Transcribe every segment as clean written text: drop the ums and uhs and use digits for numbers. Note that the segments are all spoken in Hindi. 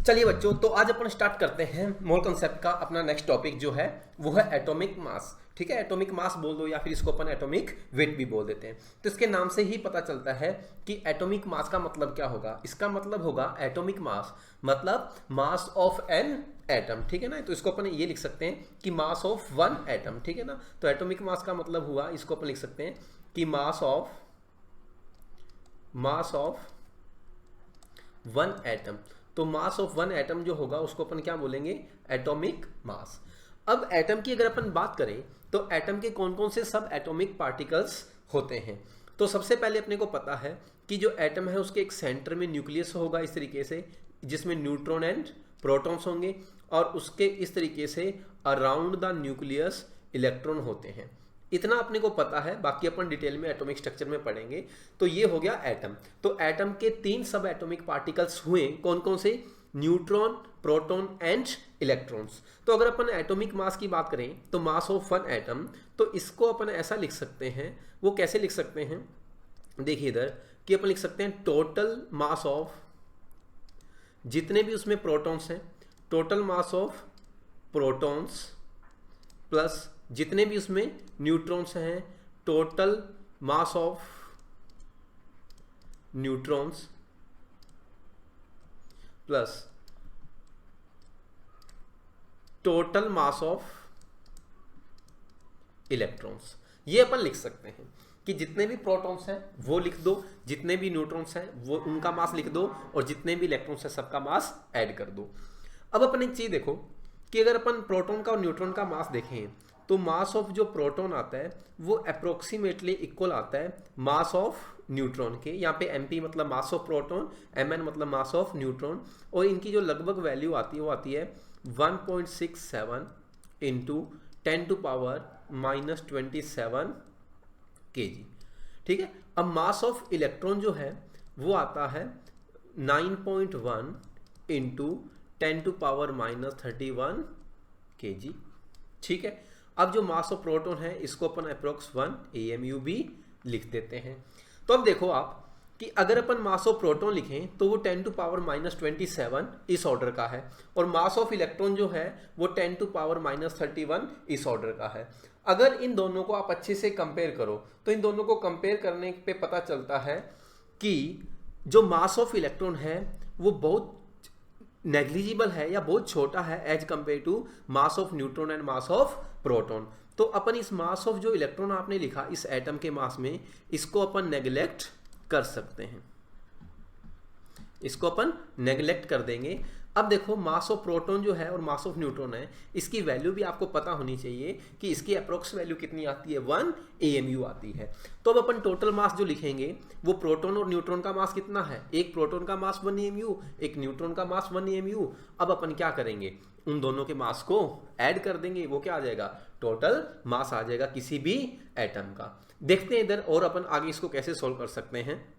चलिए बच्चों, तो आज अपन स्टार्ट करते हैं मोल कंसेप्ट का। अपना नेक्स्ट टॉपिक जो है वो है एटॉमिक मास। ठीक है, एटॉमिक मास बोल दो या फिर इसको अपन एटॉमिक वेट भी बोल देते हैं। तो इसके नाम से ही पता चलता है कि एटॉमिक मास का मतलब क्या होगा। इसका मतलब होगा एटॉमिक मास मतलब मास ऑफ एन एटम। ठीक है ना, तो इसको अपन ये लिख सकते हैं कि मास ऑफ वन एटम। ठीक है ना, तो एटॉमिक मास का मतलब हुआ, इसको अपन लिख सकते हैं कि मास ऑफ वन एटम। तो मास ऑफ वन एटम जो होगा उसको अपन क्या बोलेंगे, एटॉमिक मास। अब एटम की अगर अपन बात करें तो एटम के कौन कौन से सब एटॉमिक पार्टिकल्स होते हैं। तो सबसे पहले अपने को पता है कि जो एटम है उसके एक सेंटर में न्यूक्लियस होगा इस तरीके से, जिसमें न्यूट्रॉन एंड प्रोटॉन्स होंगे, और उसके इस तरीके से अराउंड द न्यूक्लियस इलेक्ट्रॉन होते हैं। इतना अपने को पता है, बाकी अपन डिटेल में एटॉमिक स्ट्रक्चर में पढ़ेंगे। तो ये हो गया एटम। तो एटम के तीन सब एटॉमिक पार्टिकल्स हुए, कौन कौन से, न्यूट्रॉन, प्रोटॉन एंड इलेक्ट्रॉन्स। तो अगर अपन एटॉमिक मास की बात करें तो मास ऑफ वन एटम, तो इसको अपन ऐसा लिख सकते हैं, वो कैसे लिख सकते हैं, देखिए इधर, कि अपन लिख सकते हैं टोटल मास ऑफ जितने भी उसमें प्रोटॉन्स हैं, total mass of protons plus जितने भी उसमें न्यूट्रॉन्स हैं, total mass of neutrons plus total mass of electrons. ये अपन लिख सकते हैं कि जितने भी प्रोटॉन्स हैं वो लिख दो, जितने भी न्यूट्रॉन्स हैं वो उनका मास लिख दो, और जितने भी इलेक्ट्रॉन्स हैं सबका मास ऐड कर दो। अब अपन एक चीज देखो कि अगर अपन प्रोटॉन का और न्यूट्रॉन का मास देखें तो मास ऑफ जो प्रोटॉन आता है वो अप्रोक्सीमेटली इक्वल आता है मास ऑफ न्यूट्रॉन के। यहाँ पे mp मतलब मास ऑफ प्रोटॉन, mn मतलब मास ऑफ न्यूट्रॉन, और इनकी जो लगभग वैल्यू आती है वो आती है 1.67 इंटू 10⁻⁻27 kg। ठीक है, अब मास ऑफ इलेक्ट्रॉन जो है वो आता है 9.1 इंटू 10⁻31 kg। ठीक है, अब जो मास ऑफ प्रोटॉन है इसको अपन अप्रोक्स 1 AMU भी लिख देते हैं। तो अब देखो आप कि अगर अपन मास ऑफ प्रोटॉन लिखें तो वो 10⁻⁻27 इस ऑर्डर का है, और मास ऑफ इलेक्ट्रॉन जो है वो 10⁻31 इस ऑर्डर का है। अगर इन दोनों को आप अच्छे से कंपेयर करो तो इन दोनों को कंपेयर करने पे पता चलता है कि जो मास ऑफ इलेक्ट्रॉन है वो बहुत नेग्लिजिबल है या बहुत छोटा है as compare to mass of neutron and mass of proton. तो अपन इस मास ऑफ जो इलेक्ट्रॉन आपने लिखा इस एटम के मास में, इसको अपन नेग्लेक्ट कर सकते हैं, इसको अपन नेग्लेक्ट कर देंगे। अब देखो मास ऑफ प्रोटॉन जो है और मास ऑफ न्यूट्रॉन है, इसकी वैल्यू भी आपको पता होनी चाहिए कि इसकी अप्रोक्स वैल्यू कितनी आती है, 1 AMU आती है। तो अब अपन टोटल मास जो लिखेंगे वो प्रोटॉन और न्यूट्रॉन का मास कितना है, एक प्रोटॉन का मास 1 AMU, एक न्यूट्रॉन का मास 1 AMU। अब अपन क्या करेंगे, उन दोनों के मास को ऐड कर देंगे, वो क्या आ जाएगा, टोटल मास आ जाएगा किसी भी एटम का। देखते हैं इधर और अपन आगे इसको कैसे सोल्व कर सकते हैं।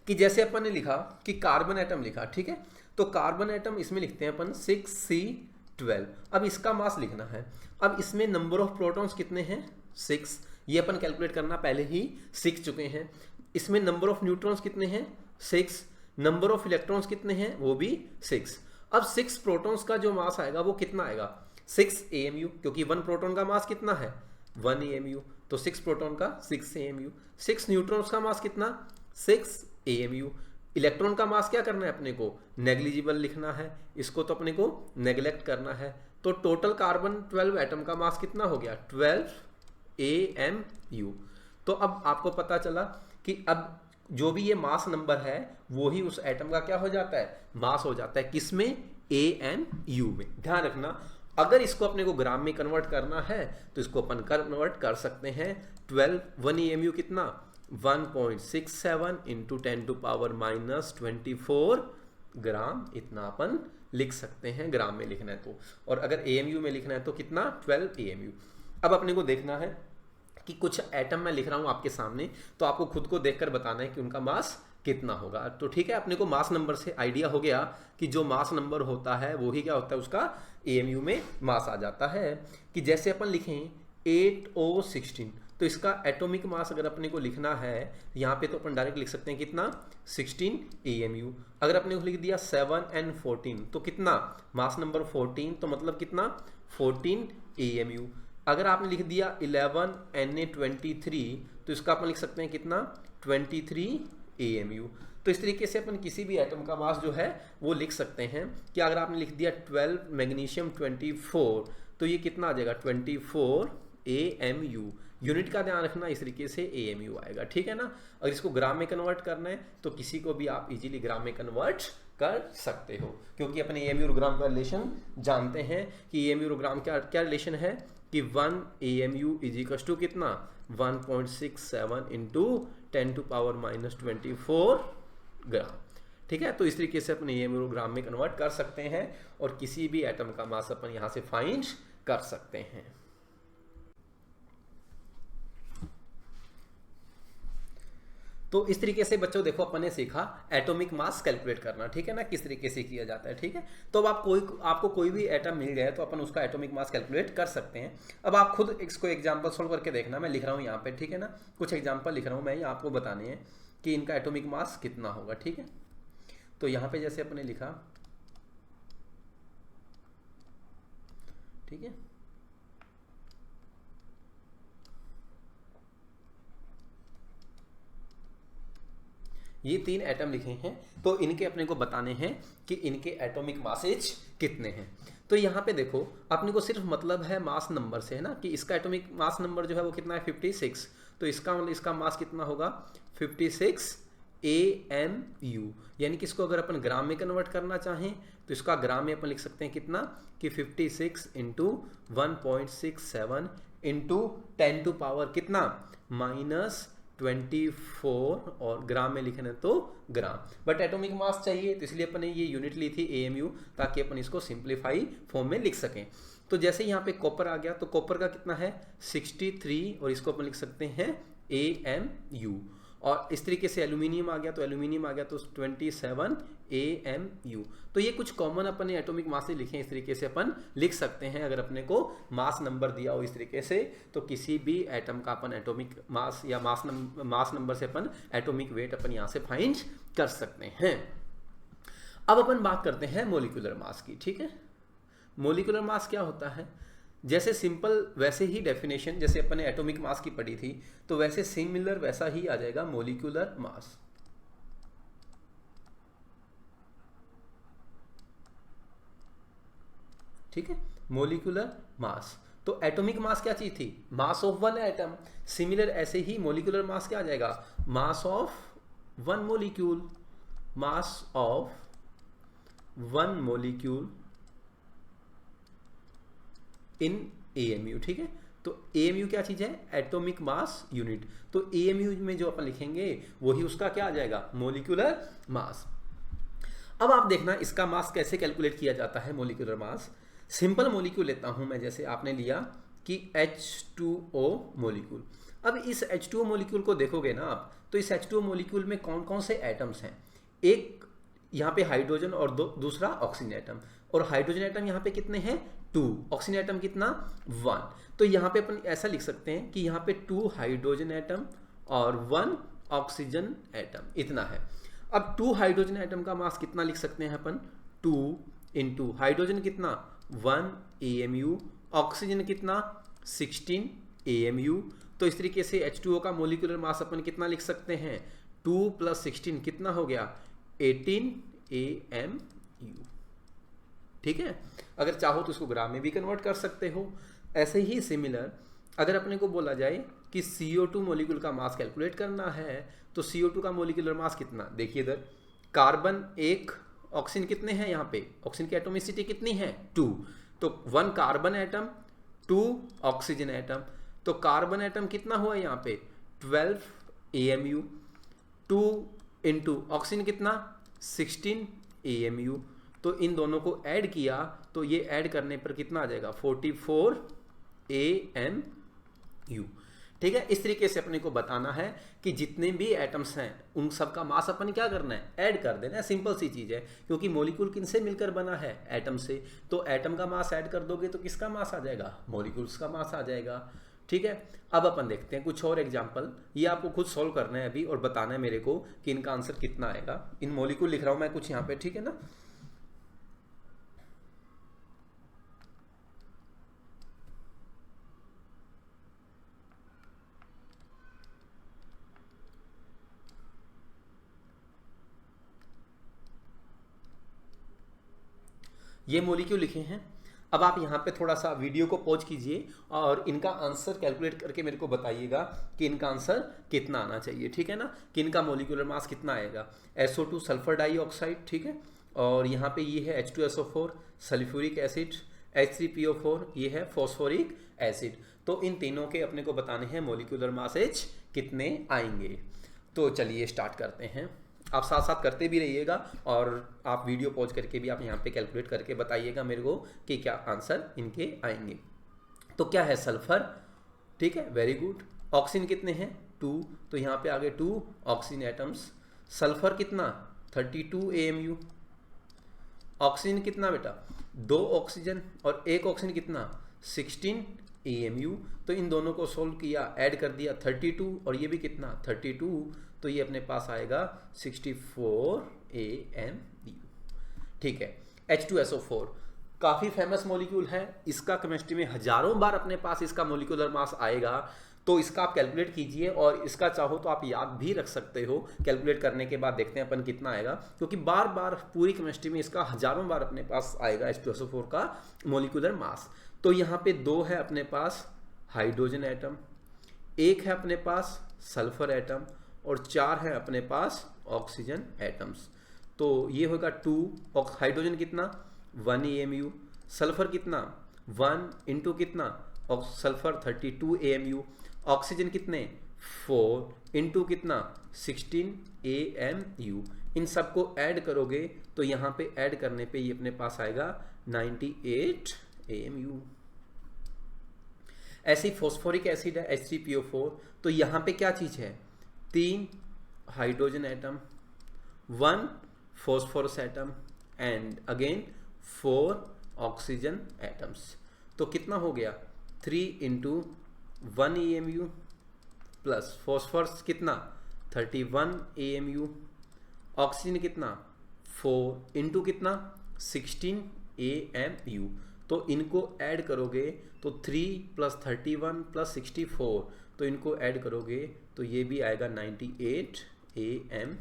कि जैसे अपन ने लिखा कि कार्बन एटम लिखा, ठीक है, तो कार्बन एटम इसमें लिखते हैं अपन 6C12। अब इसका मास लिखना है। अब इसमें नंबर ऑफ प्रोटॉन्स कितने हैं, 6, ये अपन कैलकुलेट करना पहले ही सीख चुके हैं। इसमें नंबर ऑफ न्यूट्रॉन्स कितने हैं, 6, नंबर ऑफ इलेक्ट्रॉन्स कितने हैं, वो भी 6। अब 6 प्रोटॉन्स का जो मास आएगा वो कितना आएगा, 6 AMU, क्योंकि 1 प्रोटॉन का मास कितना है, 1 AMU, तो 6 प्रोटॉन का 6 AMU। 6 न्यूट्रॉन्स का मास कितना, 6 AMU। इलेक्ट्रॉन का मास क्या करना है अपने को, नेग्लिजिबल लिखना है, इसको तो अपने को नेग्लेक्ट करना है। तो टोटल कार्बन 12 एटम का मास कितना हो गया, 12 AMU। तो अब आपको पता चला कि अब जो भी ये मास नंबर है वो ही उस एटम का क्या हो जाता है, मास हो जाता है, किसमें, AMU में। ध्यान रखना, अगर इसको अपने को ग्राम में कन्वर्ट करना है तो इसको अपन कन्वर्ट कर सकते हैं। 12 1 AMU कितना, 1.67 इंटू 10⁻⁻24 ग्राम, इतना अपन लिख सकते हैं ग्राम में लिखना है तो। और अगर AMU में लिखना है तो कितना, 12 AMU। अब अपने को देखना है कि कुछ एटम मैं लिख रहा हूं आपके सामने, तो आपको खुद को देखकर बताना है कि उनका मास कितना होगा। तो ठीक है, अपने को मास नंबर से आइडिया हो गया कि जो मास नंबर होता है वो ही क्या होता है, उसका AMU में मास आ जाता है। कि जैसे अपन लिखें 8O16, तो इसका एटॉमिक मास अगर अपने को लिखना है यहाँ पे तो अपन डायरेक्ट लिख सकते हैं कितना 16 AMU। अगर अपने को लिख दिया 7 and 14 तो कितना मास नंबर 14 तो मतलब कितना 14 AMU। अगर आपने लिख दिया 11 Na23 तो इसका अपन लिख सकते हैं कितना 23 AMU। तो इस तरीके से अपन किसी भी एटम का मास जो है वो लिख सकते हैं कि अगर आपने लिख दिया 12 मैग्नीशियम 24 तो ये कितना आ जाएगा 24 AMU। यूनिट का ध्यान रखना, इस तरीके से AMU आएगा, ठीक है ना। अगर इसको ग्राम में कन्वर्ट करना है तो किसी को भी आप इजीली ग्राम में कन्वर्ट कर सकते हो, क्योंकि अपन AMU और ग्राम का रिलेशन जानते हैं कि AMU और ग्राम क्या क्या रिलेशन है कि 1 AMU इज इक्वल टू कितना 1.67 इंटू 10⁻⁻24 ग्राम, ठीक है। तो इस तरीके से अपन AMU ग्राम में कन्वर्ट कर सकते हैं और किसी भी एटम का मास अपन यहां से फाइंड कर सकते हैं। तो इस तरीके से बच्चों देखो अपन ने सीखा एटॉमिक मास कैलकुलेट करना, ठीक है ना, किस तरीके से किया जाता है, ठीक है। तो अब आपको कोई भी एटम मिल जाए तो अपन उसका एटॉमिक मास कैलकुलेट कर सकते हैं। अब आप खुद इसको एग्जांपल सॉल्व करके देखना, मैं लिख रहा हूँ यहाँ पे, ठीक है ना, कुछ एग्जांपल लिख रहा हूँ मैं, आपको बताने हैं कि इनका एटॉमिक मास कितना होगा, ठीक है। तो यहाँ पे जैसे अपने लिखा, ठीक है, ये 3 एटम लिखे हैं तो इनके अपने को बताने हैं कि इनके एटॉमिक मासेज कितने हैं। तो यहाँ पे देखो अपने को सिर्फ मतलब है मास नंबर से, है ना, कि इसका एटॉमिक मास नंबर जो है वो कितना है 56, तो इसका मास कितना होगा 56 AMU। यानी कि इसको अगर अपन ग्राम में कन्वर्ट करना चाहें तो इसका ग्राम में अपन लिख सकते हैं कितना कि 56 इंटू 1.67 इंटू 10 टू पावर कितना -24 और ग्राम में लिखना है तो ग्राम, बट एटॉमिक मास चाहिए तो इसलिए अपन ने ये यूनिट ली थी AMU ताकि अपन इसको सिंप्लीफाई फॉर्म में लिख सकें। तो जैसे यहाँ पे कॉपर आ गया तो कॉपर का कितना है 63 और इसको अपन लिख सकते हैं AMU। और इस तरीके से एल्यूमिनियम आ गया तो एल्यूमिनियम आ गया तो 27 AMU। तो ये कुछ कॉमन अपन ने एटॉमिक मास से लिखे, इस तरीके से अपन लिख सकते हैं। अगर अपने को मास नंबर दिया हो इस तरीके से तो किसी भी एटम का अपन एटॉमिक मास या मास नंबर से अपन एटॉमिक वेट अपन यहाँ से फाइंड कर सकते हैं। अब अपन बात करते हैं मोलिकुलर मास की, ठीक है। मोलिकुलर मास क्या होता है, जैसे सिंपल वैसे ही डेफिनेशन जैसे अपन ने एटॉमिक मास की पढ़ी थी तो वैसे सिमिलर वैसा ही आ जाएगा मोलिकुलर मास। ठीक है, मोलिकुलर मास। तो एटॉमिक मास क्या चीज थी, mass of one atom. Similar ऐसे ही मोलिकुलर मास क्या आ जाएगा, mass of one molecule, mass of one molecule in AMU, ठीक है। तो AMU क्या चीज है, एटॉमिक मास यूनिट। तो AMU में जो अपन लिखेंगे वही उसका क्या आ जाएगा, मोलिकुलर मास। अब आप देखना इसका मास कैसे कैलकुलेट किया जाता है मोलिकुलर मास। सिंपल मोलिक्यूल लेता हूं मैं, जैसे आपने लिया कि H2O मोलिक्यूल। अब इस H2O मोलिक्यूल को देखोगे ना आप तो इस H2O मोलिक्यूल में कौन कौन से एटम्स हैं, एक यहाँ पे हाइड्रोजन और दूसरा ऑक्सीजन एटम, और हाइड्रोजन एटम यहाँ पे कितने हैं 2, ऑक्सीजन एटम कितना 1। तो यहाँ पे अपन ऐसा लिख सकते हैं कि यहाँ पे 2 हाइड्रोजन एटम और 1 ऑक्सीजन एटम, इतना है। अब 2 हाइड्रोजन एटम का मास कितना लिख सकते हैं अपन, 2 इंटू हाइड्रोजन कितना 1 AMU, ऑक्सीजन कितना 16 AMU। तो इस तरीके से H2O का मोलिकुलर मास अपन कितना लिख सकते हैं, 2 + 16 कितना हो गया 18 AMU, ठीक है। अगर चाहो तो इसको ग्राम में भी कन्वर्ट कर सकते हो। ऐसे ही सिमिलर अगर अपने को बोला जाए कि CO2 मोलिक्यूल का मास कैलकुलेट करना है तो CO2 का मोलिकुलर मास कितना, देखिए इधर कार्बन 1, ऑक्सीजन कितने हैं, यहाँ पे ऑक्सीजन की एटॉमिसिटी कितनी है 2, तो 1 कार्बन एटम 2 ऑक्सीजन एटम, तो कार्बन एटम कितना हुआ यहाँ पे 12 AMU, 2 इंटू ऑक्सीजन कितना 16 AMU। तो इन दोनों को ऐड किया तो ये ऐड करने पर कितना आ जाएगा 44 AMU, ठीक है। इस तरीके से अपने को बताना है कि जितने भी एटम्स हैं उन सब का मास अपन क्या करना है, ऐड कर देना है। सिंपल सी चीज है, क्योंकि मॉलिक्यूल किनसे मिलकर बना है, एटम से। तो एटम का मास ऐड कर दोगे तो किसका मास आ जाएगा, मॉलिक्यूल्स का मास आ जाएगा। ठीक है, अब अपन देखते हैं कुछ और एग्जाम्पल। ये आपको खुद सॉल्व करना है अभी और बताना है मेरे को कि इनका आंसर कितना आएगा। इन मॉलिक्यूल लिख रहा हूं मैं कुछ यहाँ पे, ठीक है ना। ये मॉलिक्यूल लिखे हैं। अब आप यहाँ पे थोड़ा सा वीडियो को पॉज कीजिए और इनका आंसर कैलकुलेट करके मेरे को बताइएगा कि इनका आंसर कितना आना चाहिए, ठीक है ना, कि इनका मॉलिक्यूलर मास कितना आएगा। SO2 सल्फर डाइऑक्साइड, ठीक है, और यहाँ पे ये है H2SO4 सल्फ्यूरिक एसिड, H3PO4 ये है फॉस्फोरिक एसिड। तो इन तीनों के अपने को बताने हैं मॉलिक्यूलर मासेज कितने आएंगे। तो चलिए स्टार्ट करते हैं। आप साथ साथ करते भी रहिएगा और आप वीडियो पॉज करके भी आप यहाँ पे कैलकुलेट करके बताइएगा मेरे को कि क्या आंसर इनके आएंगे। तो क्या है सल्फर, ठीक है, वेरी गुड। ऑक्सीजन कितने हैं 2, तो यहाँ पे आगे 2 ऑक्सीजन एटम्स। सल्फर कितना 32 AMU। ऑक्सीजन कितना बेटा 2 ऑक्सीजन और 1 ऑक्सीजन कितना 16 AMU। तो इन दोनों को सोल्व किया, ऐड कर दिया 32 और ये भी कितना 32, तो ये अपने पास आएगा 64 AMU, ठीक है। H2SO4 काफ़ी फेमस मॉलिक्यूल है, इसका केमिस्ट्री में हजारों बार अपने पास इसका मॉलिक्यूलर मास आएगा। तो इसका आप कैलकुलेट कीजिए और इसका चाहो तो आप याद भी रख सकते हो। कैलकुलेट करने के बाद देखते हैं अपन कितना आएगा, क्योंकि बार बार पूरी केमिस्ट्री में इसका हजारों बार अपने पास आएगा H2SO4 का मॉलिक्यूलर मास। तो यहाँ पे 2 है अपने पास हाइड्रोजन एटम, 1 है अपने पास सल्फर एटम और 4 है अपने पास ऑक्सीजन एटम्स। तो ये होगा 2, हाइड्रोजन कितना 1 AMU, सल्फर कितना 1 इंटू कितना और सल्फर 32 AMU, ऑक्सीजन कितने 4 इंटू कितना 16 AMU। इन सबको ऐड करोगे तो यहाँ पे ऐड करने पे ये अपने पास आएगा 98 AMU। ऐसे ही फॉस्फोरिक एसिड है H3PO4, तो यहाँ पे क्या चीज़ है 3 hydrogen atom, 1 phosphorus atom and again 4 oxygen atoms. तो कितना हो गया 3 इंटू 1 AMU प्लस फॉस्फोरस कितना 31 AMU, ऑक्सीजन कितना 4 इंटू कितना 16 AMU। तो इनको ऐड करोगे तो 3 + 31 + 64, तो इनको ऐड करोगे तो ये भी आएगा 98 AMU,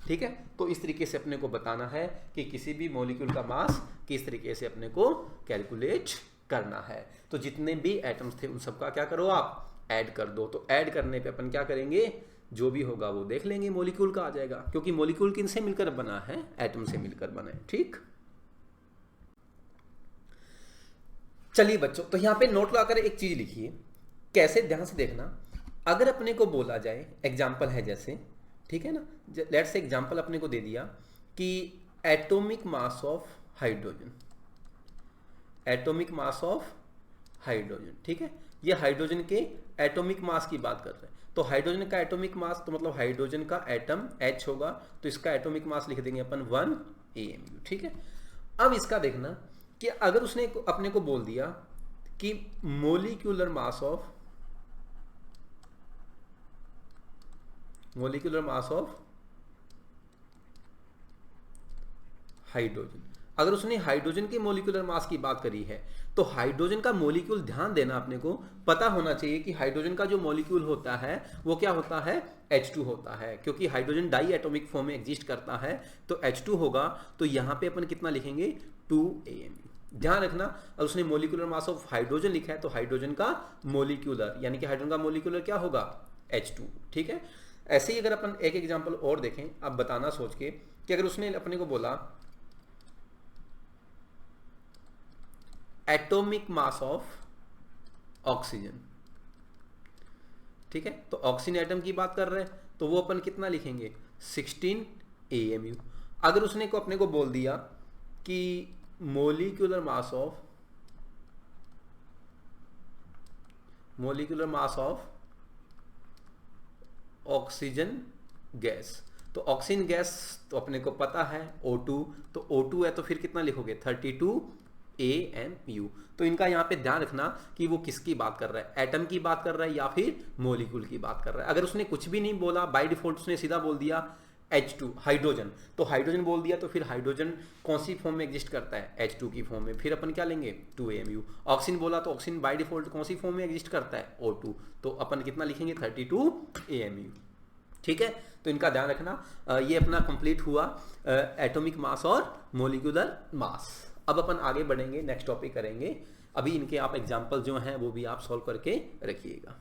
ठीक है। तो इस तरीके से अपने को बताना है कि किसी भी मॉलिक्यूल का मास किस तरीके से अपने को कैलकुलेट करना है। तो जितने भी एटम्स थे उन सबका क्या करो आप ऐड कर दो। तो ऐड करने पे अपन क्या करेंगे, जो भी होगा वो देख लेंगे, मॉलिक्यूल का आ जाएगा, क्योंकि मॉलिक्यूल किन से मिलकर बना है, एटम से मिलकर बना है, ठीक। चलिए बच्चों, तो यहाँ पे नोट लाकर एक चीज लिखिए, कैसे ध्यान से देखना। अगर अपने को बोला जाए, एग्जाम्पल है जैसे, ठीक है ना, लेट्स से एग्जाम्पल अपने को दे दिया कि atomic mass of hydrogen, atomic mass of hydrogen, ठीक है, ये हाइड्रोजन के एटॉमिक मास की बात कर रहे हैं। तो हाइड्रोजन का एटॉमिक मास, तो मतलब हाइड्रोजन का एटम H होगा, तो इसका एटॉमिक मास लिख देंगे अपन 1 AMU, ठीक है। अब इसका देखना कि अगर उसने अपने को बोल दिया कि मोलिक्यूलर मास ऑफ हाइड्रोजन, अगर उसने हाइड्रोजन के मोलिकुलर मास की बात करी है, तो हाइड्रोजन का मोलिक्यूल, ध्यान देना, अपने को पता होना चाहिए कि हाइड्रोजन का जो मोलिक्यूल होता है वो क्या होता है H2 होता है, क्योंकि हाइड्रोजन डाई एटॉमिक फॉर्म में एग्जिस्ट करता है, तो H2 होगा। तो यहाँ पे अपन कितना लिखेंगे 2 AMU, ध्यान रखना। और उसने मोलिकुलर मास ऑफ हाइड्रोजन लिखा है, तो हाइड्रोजन का मोलिकुलर यानी कि हाइड्रोजन का मोलिकुलर क्या होगा H2, ठीक है। ऐसे ही अगर अपन एक एग्जाम्पल और देखें, अब बताना सोच के कि अगर उसने अपने को बोला एटॉमिक मास ऑफ ऑक्सीजन, ठीक है, तो ऑक्सीजन एटम की बात कर रहे हैं, तो वो अपन कितना लिखेंगे 16 AMU। अगर उसने को अपने को बोल दिया कि molecular mass of oxygen gas, तो ऑक्सीजन गैस तो अपने को पता है O2, तो O2 है तो फिर कितना लिखोगे 32 AMU। तो इनका यहाँ पे ध्यान रखना कि वो किसकी बात कर रहा है, एटम की बात कर रहा है या फिर मॉलिक्यूल की बात कर रहा है। अगर उसने कुछ भी नहीं बोला, बाय डिफॉल्ट उसने सीधा बोल दिया H2 हाइड्रोजन, तो हाइड्रोजन बोल दिया, तो फिर हाइड्रोजन कौन सी फॉर्म में एग्जिस्ट करता है, H2 की फॉर्म में, फिर अपन क्या लेंगे 2AMU। ऑक्सीजन बोला तो ऑक्सीजन बाय डिफॉल्ट कौन सी फॉर्म में एग्जिस्ट करता है, O2, तो अपन कितना लिखेंगे 32AMU। ठीक है, तो इनका ध्यान रखना। ये अपना कंप्लीट हुआ एटॉमिक मास और मोलिकुलर मास। अब अपन आगे बढ़ेंगे, नेक्स्ट टॉपिक करेंगे। अभी इनके आप एग्जाम्पल जो हैं वो भी आप सॉल्व करके रखिएगा।